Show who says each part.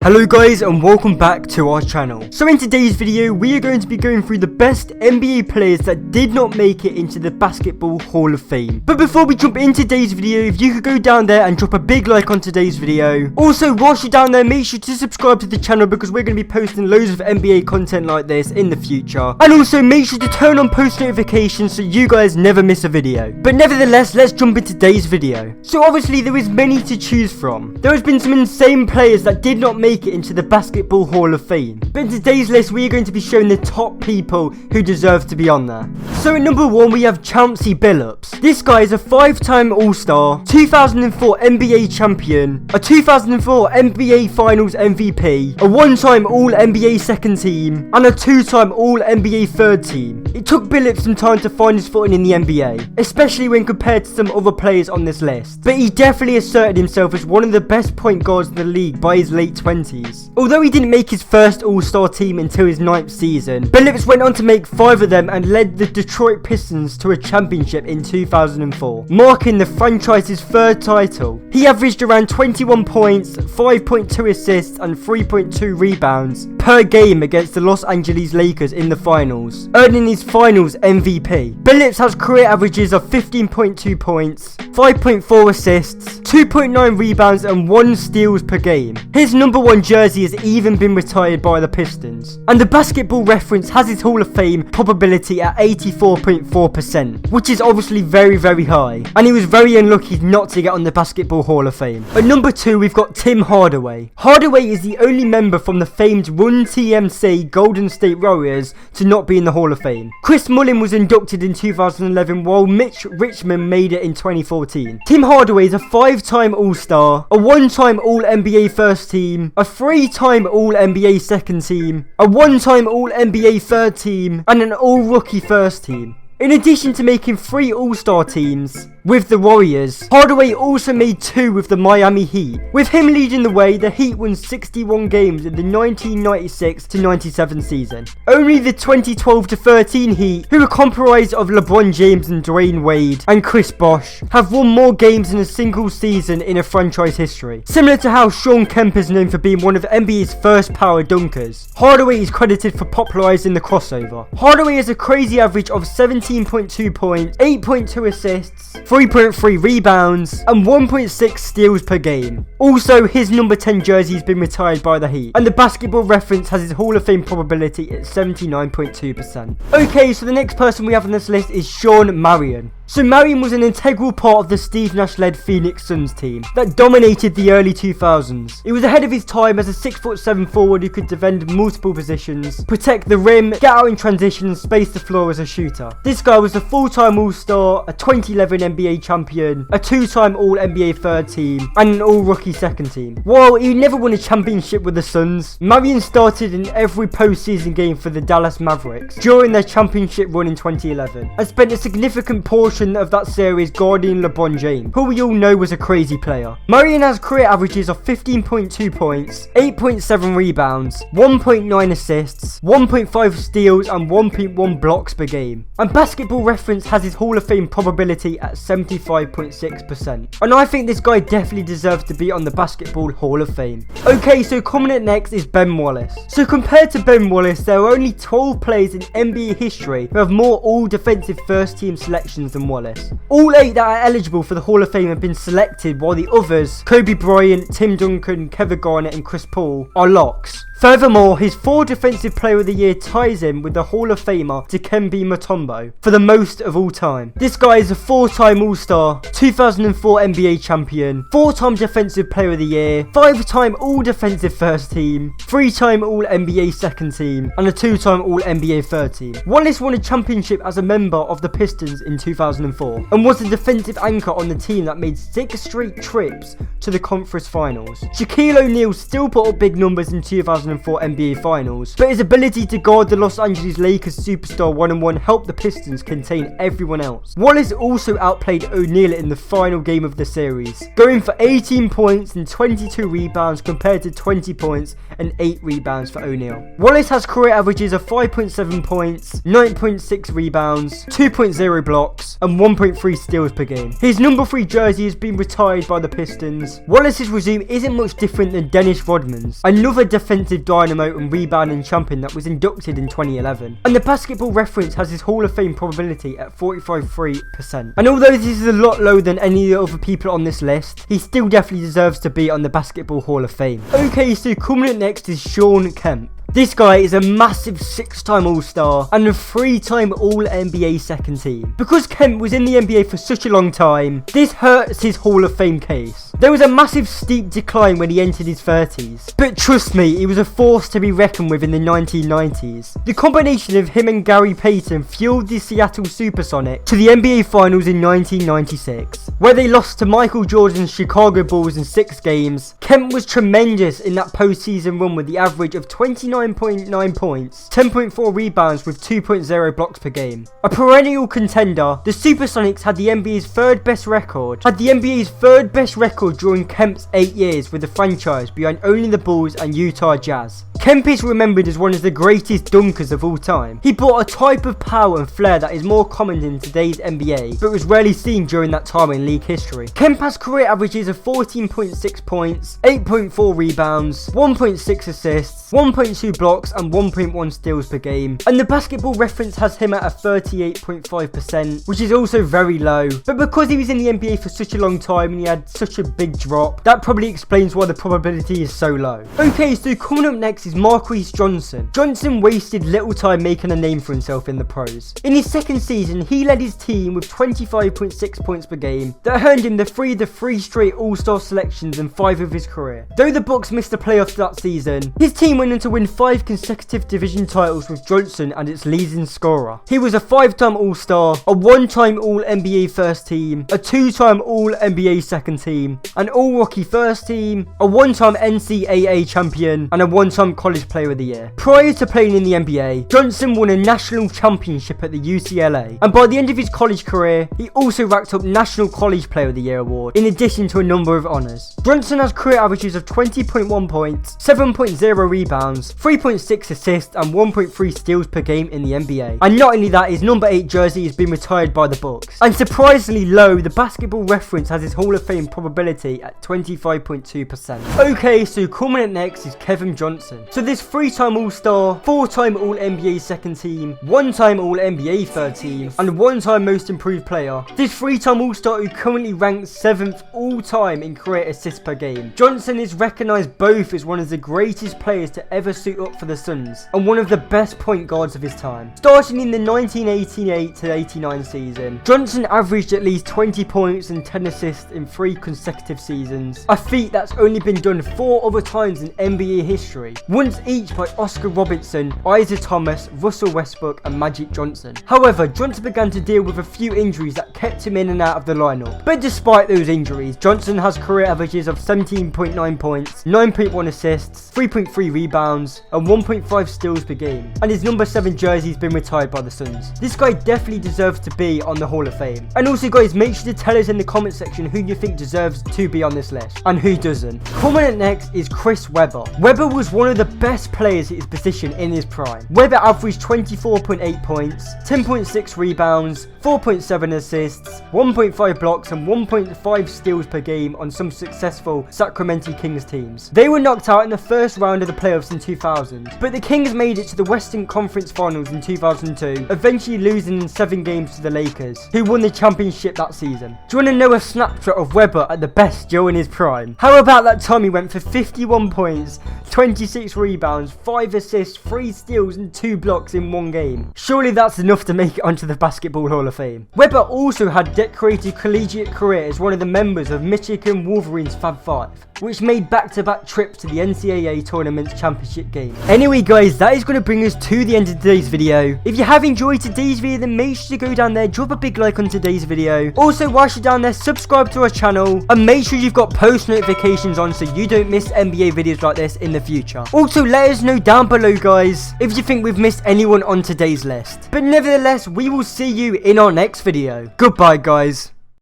Speaker 1: Hello guys and welcome back to our channel. So in today's video we are going to be going through the best NBA players that did not make it into the Basketball Hall of Fame. But before we jump into today's video, if you could go down there and drop a big like on today's video. Also, whilst you're down there, make sure to subscribe to the channel because we're going to be posting loads of NBA content like this in the future. And also make sure to turn on post notifications so you guys never miss a video. But nevertheless, let's jump into today's video. So obviously there is many to choose from. There has been some insane players that did not make it into the Basketball Hall of Fame. But in today's list, we are going to be showing the top people who deserve to be on there. So at number 1, we have CHAUNCEY Billups. This guy is a 5-time All-Star, 2004 NBA champion, a 2004 NBA Finals MVP, a 1-time All-NBA second team, and a 2-time All-NBA third team. It took Billups some time to find his footing in the NBA, especially when compared to some other players on this list. But he definitely asserted himself as one of the best point guards in the league by his late 20s. Although he didn't make his first All-Star team until his 9th season, Billups went on to make 5 of them and led the Detroit Pistons to a championship in 2004, marking the franchise's 3rd title. He averaged around 21 points, 5.2 assists and 3.2 rebounds per game against the Los Angeles Lakers in the finals, earning his finals MVP. Billups has career averages of 15.2 points, 5.4 assists, 2.9 rebounds and 1 steals per game. His number 1 jersey has even been retired by the Pistons. And the Basketball Reference has his Hall of Fame probability at 84.4%, which is obviously very high. And he was very unlucky not to get on the Basketball Hall of Fame. At number 2, we've got Tim Hardaway. Hardaway is the only member from the famed Run TMC Golden State Warriors to not be in the Hall of Fame. Chris Mullin was inducted in 2011 while Mitch Richmond made it in 2014. Tim Hardaway is a 5-time All-Star, a 1-time All-NBA first team, a 3-time All-NBA second team, a 1-time All-NBA third team, and an All-Rookie first team. In addition to making 3 All-Star teams with the Warriors, Hardaway also made 2 with the Miami Heat. With him leading the way, the Heat won 61 games in the 1996-97 season. Only the 2012-13 Heat, who are comprised of LeBron James and Dwayne Wade and Chris Bosh, have won more games in a single season in a franchise history. Similar to how KEMP is known for being one of NBA's first power dunkers, Hardaway is credited for popularizing the crossover. Hardaway has a crazy average of 17.2 points, 8.2 assists, 3.3 rebounds, and 1.6 steals per game. Also, his number 10 jersey has been retired by the Heat, and the Basketball Reference has his Hall of Fame probability at 79.2%. Okay, so the next person we have on this list is MARION. So MARION was an integral part of the Steve Nash-led Phoenix Suns team that dominated the early 2000s. He was ahead of his time as a 6'7" forward who could defend multiple positions, protect the rim, get out in transition and space the floor as a shooter. This guy was a full-time All-Star, a 2011 NBA champion, a 2-time All-NBA third team, and an All-Rookie second team. While he never won a championship with the Suns, MARION started in every postseason game for the Dallas Mavericks during their championship run in 2011 and spent a significant portion of that series guarding LeBron James, who we all know was a crazy player. MARION has career averages of 15.2 points, 8.7 rebounds, 1.9 assists, 1.5 steals and 1.1 blocks per game. And Basketball Reference has his Hall of Fame probability at 75.6%. And I think this guy definitely deserves to be on the Basketball Hall of Fame. Okay, so coming up next is Ben Wallace. So compared to Ben Wallace, there are only 12 players in NBA history who have more all-defensive first-team selections than Wallace. All 8 that are eligible for the Hall of Fame have been selected, while the others, Kobe Bryant, Tim Duncan, Kevin Garnett and Chris Paul, are locks. Furthermore, his 4 Defensive Player of the Year ties him with the Hall of Famer Dikembe Mutombo for the most of all time. This guy is a 4-time All-Star, 2004 NBA champion, 4-time Defensive Player of the Year, 5-time All-Defensive First Team, 3-time All-NBA Second Team, and a 2-time All-NBA Third Team. Wallace won a championship as a member of the Pistons in 2004 and was the defensive anchor on the team that made 6 straight trips to the conference finals. Shaquille O'Neal still put up big numbers in 2004 NBA Finals, but his ability to guard the Los Angeles Lakers superstar one-on-one helped the Pistons contain everyone else. Wallace also outplayed O'Neal in the final game of the series, going for 18 points and 22 rebounds compared to 20 points and 8 rebounds for O'Neal. Wallace has career averages of 5.7 points, 9.6 rebounds, 2.0 blocks, and and 1.3 steals per game. His number 3 jersey has been retired by the Pistons. Wallace's resume isn't much different than Dennis Rodman's, another defensive dynamo and rebounding champion that was inducted in 2011. And the Basketball Reference has his Hall of Fame probability at 45.3%. And although this is a lot lower than any of the other people on this list, he still definitely deserves to be on the Basketball Hall of Fame. Okay, so coming up next is SHAWN KEMP. This guy is a massive 6-time All-Star and a 3-time All-NBA second team. Because Kemp was in the NBA for such a long time, this hurts his Hall of Fame case. There was a massive steep decline when he entered his 30s, but trust me, he was a force to be reckoned with in the 1990s. The combination of him and Gary Payton fueled the Seattle Supersonics to the NBA Finals in 1996, where they lost to Michael Jordan's Chicago Bulls in 6 games. Kemp was tremendous in that postseason run with the average of 29.9 points, 10.4 rebounds with 2.0 blocks per game. A perennial contender, the Supersonics had the NBA's third best record during Kemp's 8 years with the franchise, behind only the Bulls and Utah Jazz. Kemp is remembered as one of the greatest dunkers of all time. He brought a type of power and flair that is more common in today's NBA, but was rarely seen during that time in league history. Kemp has career averages of 14.6 points, 8.4 rebounds, 1.6 assists, 1.2 blocks and 1.1 steals per game. And the Basketball Reference has him at a 38.5%, which is also very low. But because he was in the NBA for such a long time and he had such a big drop, that probably explains why the probability is so low. Okay, so coming up next is MARQUES Johnson. Johnson wasted little time making a name for himself in the pros. In his second season, he led his team with 25.6 points per game that earned him the three straight All-Star selections and 5 of his career. Though the Bucks missed the playoffs that season, his team went on to win 5 consecutive division titles with Johnson and its leading scorer. He was a 5-time All-Star, a 1-time All-NBA first team, a 2-time All-NBA second team, an All-Rookie first team, a 1-time NCAA champion, and a 1-time College Player of the Year. Prior to playing in the NBA, Johnson won a national championship at the UCLA, and by the end of his college career, he also racked up National College Player of the Year award, in addition to a number of honours. Johnson has career averages of 20.1 points, 7.0 rebounds, 3.6 assists, and 1.3 steals per game in the NBA. And not only that, his number 8 jersey has been retired by the Bucks. And surprisingly low, the Basketball Reference has his Hall of Fame probability at 25.2%. Okay, so coming up next is Kevin Johnson. So this 3-time All-Star, 4-time All-NBA second team, 1-time All-NBA third team, and 1-time Most Improved Player. This 3-time All-Star who currently ranks 7th all-time in career assists per game. Johnson is recognised both as one of the greatest players to ever suit up for the Suns, and one of the best point guards of his time. Starting in the 1988-89 season, Johnson averaged at least 20 points and 10 assists in 3 consecutive seasons, a feat that's only been done 4 other times in NBA history, once each by Oscar Robertson, Isaiah Thomas, Russell Westbrook and Magic Johnson. However, Johnson began to deal with a few injuries that kept him in and out of the lineup, but despite those injuries, Johnson has career averages of 17.9 points, 9.1 assists, 3.3 rebounds and 1.5 steals per game, and his number 7 jersey has been retired by the Suns. This guy definitely deserves to be on the Hall of Fame. And also guys, make sure to tell us in the comment section who you think deserves to be on this list and who doesn't. Coming up next is Chris Webber. Webber was one of the best players at his position in his prime. Webber averaged 24.8 points, 10.6 rebounds, 4.7 assists, 1.5 blocks and 1.5 steals per game on some successful Sacramento Kings teams. They were knocked out in the first round of the playoffs in 2000, but the Kings made it to the Western Conference Finals in 2002, eventually losing in 7 games to the Lakers, who won the championship that season. Do you want to know a snapshot of Webber at the best during his prime? How about that time he went for 51 points, 26 rebounds, 5 assists, 3 steals and 2 blocks in 1 game? Surely that's enough to make it onto the Basketball Hall of Fame. Webber also had decorated collegiate career as one of the members of Michigan Wolverines Fab 5, which made back-to-back trips to the NCAA Tournament's championship game. Anyway guys, that is going to bring us to the end of today's video. If you have enjoyed today's video, then make sure to go down there, drop a big like on today's video. Also, whilst you're down there, subscribe to our channel and make sure you've got post notifications on so you don't miss NBA videos like this in the future. Also, let us know down below guys if you think we've missed anyone on today's list. But nevertheless, we will see you in our next video. Goodbye guys.